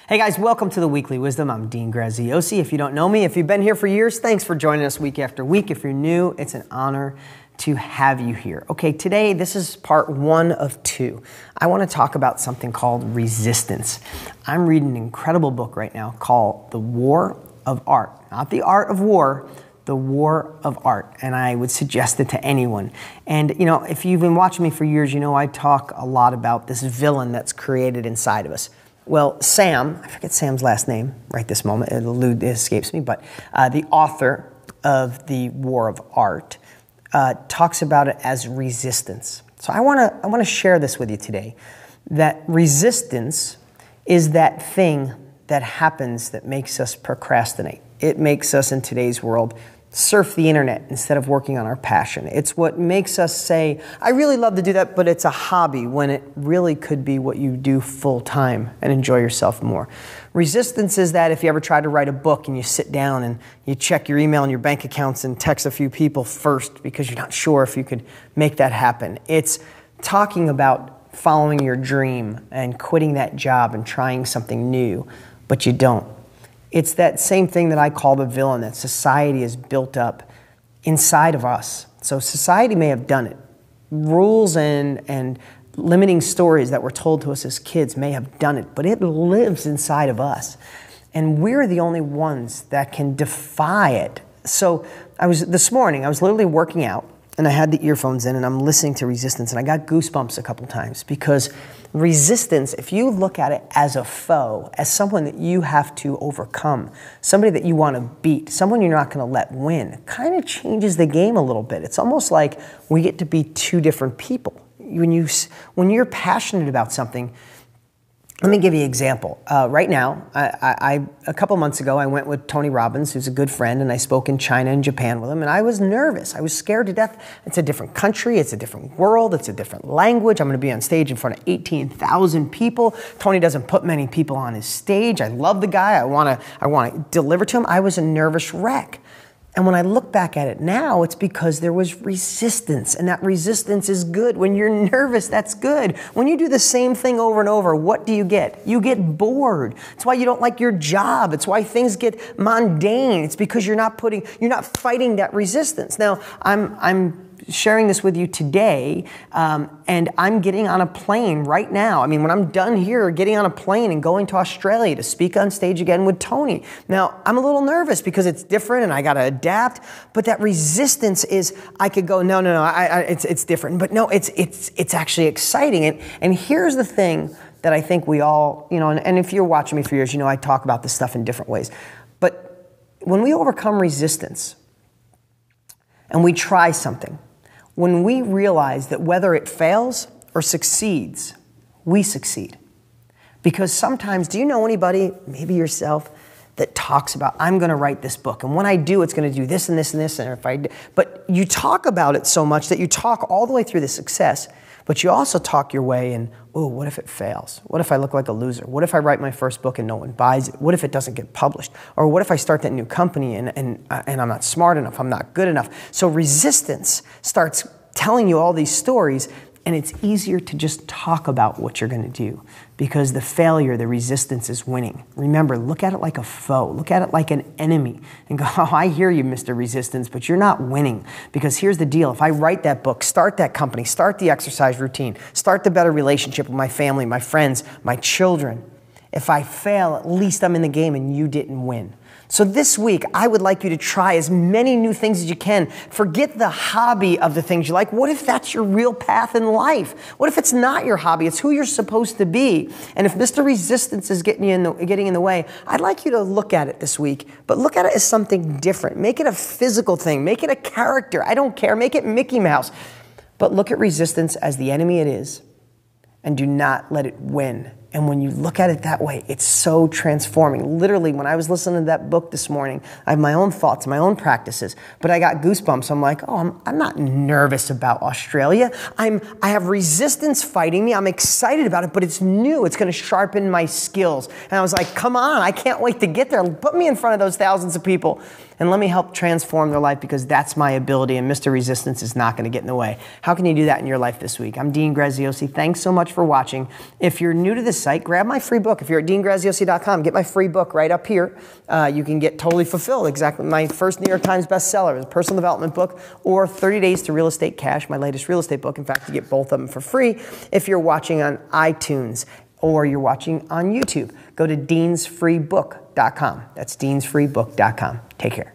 Hey guys, welcome to the Weekly Wisdom. I'm Dean Graziosi. If you don't know me, if you've been here for years, thanks for joining us week after week. If you're new, it's an honor to have you here. Okay, today, this is part one of two. I want to talk about something called resistance. I'm reading an incredible book right now called The War of Art. Not the art of war, The War of Art. And I would suggest it to anyone. And you know, if you've been watching me for years, you know I talk a lot about this villain that's created inside of us. Well, Sam, I forget Sam's last name right this moment, it escapes me, but the author of The War of Art talks about it as resistance. So I want to share this with you today, that resistance is that thing that happens that makes us procrastinate. It makes us, in today's world, surf the internet instead of working on our passion. It's what makes us say, I really love to do that, but it's a hobby, when it really could be what you do full time and enjoy yourself more. Resistance is that if you ever try to write a book and you sit down and you check your email and your bank accounts and text a few people first because you're not sure if you could make that happen. It's talking about following your dream and quitting that job and trying something new, but you don't. It's that same thing that I call the villain that society has built up inside of us. So society may have done it. Rules and limiting stories that were told to us as kids may have done it, but it lives inside of us. And we're the only ones that can defy it. So this morning, I was literally working out and I had the earphones in and I'm listening to resistance and I got goosebumps a couple times because resistance, if you look at it as a foe, as someone that you have to overcome, somebody that you want to beat, someone you're not going to let win, kind of changes the game a little bit. It's almost like we get to be two different people. When you're passionate about something, let me give you an example. Right now, a couple months ago, I went with Tony Robbins, who's a good friend, and I spoke in China and Japan with him, and I was nervous. I was scared to death. It's a different country. It's a different world. It's a different language. I'm going to be on stage in front of 18,000 people. Tony doesn't put many people on his stage. I love the guy. I want to deliver to him. I was a nervous wreck. And when I look back at it now, it's because there was resistance, and that resistance is good. When you're nervous, that's good. When you do the same thing over and over, what do? You get bored. It's why you don't like your job. It's why things get mundane. It's because you're not fighting that resistance. Now, I'm sharing this with you today, and I'm getting on a plane right now. I mean, when I'm done here, getting on a plane and going to Australia to speak on stage again with Tony. Now, I'm a little nervous because it's different and I got to adapt, but that resistance is, I could go, no, it's different. But no, it's actually exciting. And here's the thing that I think we all, and if you're watching me for years, I talk about this stuff in different ways. But when we overcome resistance and we try something, when we realize that whether it fails or succeeds, we succeed. Because sometimes, do you know anybody, maybe yourself, that talks about, I'm going to write this book, and when I do, it's going to do this and this and this, but you talk about it so much that you talk all the way through the success, but you also talk your way in, oh, what if it fails? What if I look like a loser? What if I write my first book and no one buys it? What if it doesn't get published? Or what if I start that new company and I'm not smart enough, I'm not good enough? So resistance starts telling you all these stories, and it's easier to just talk about what you're going to do because the failure, the resistance is winning. Remember, look at it like a foe. Look at it like an enemy and go, oh, I hear you, Mr. Resistance, but you're not winning. Because here's the deal. If I write that book, start that company, start the exercise routine, start the better relationship with my family, my friends, my children, if I fail, at least I'm in the game and you didn't win. So this week, I would like you to try as many new things as you can. Forget the hobby of the things you like. What if that's your real path in life? What if it's not your hobby? It's who you're supposed to be. And if Mr. Resistance is getting in the way, I'd like you to look at it this week, but look at it as something different. Make it a physical thing. Make it a character. I don't care. Make it Mickey Mouse. But look at resistance as the enemy it is, and do not let it win. And when you look at it that way, it's so transforming. Literally, when I was listening to that book this morning, I have my own thoughts, my own practices, but I got goosebumps. I'm like, oh, I'm not nervous about Australia. I have resistance fighting me. I'm excited about it, but it's new. It's going to sharpen my skills. And I was like, come on, I can't wait to get there. Put me in front of those thousands of people and let me help transform their life, because that's my ability, and Mr. Resistance is not going to get in the way. How can you do that in your life this week? I'm Dean Graziosi. Thanks so much for watching. If you're new to this site, grab my free book. If you're at deangraziosi.com, get my free book right up here. You can get Totally Fulfilled, exactly my first New York Times bestseller, a personal development book, or 30 Days to Real Estate Cash, my latest real estate book. In fact, you get both of them for free if you're watching on iTunes or you're watching on YouTube. Go to deansfreebook.com. That's deansfreebook.com. Take care.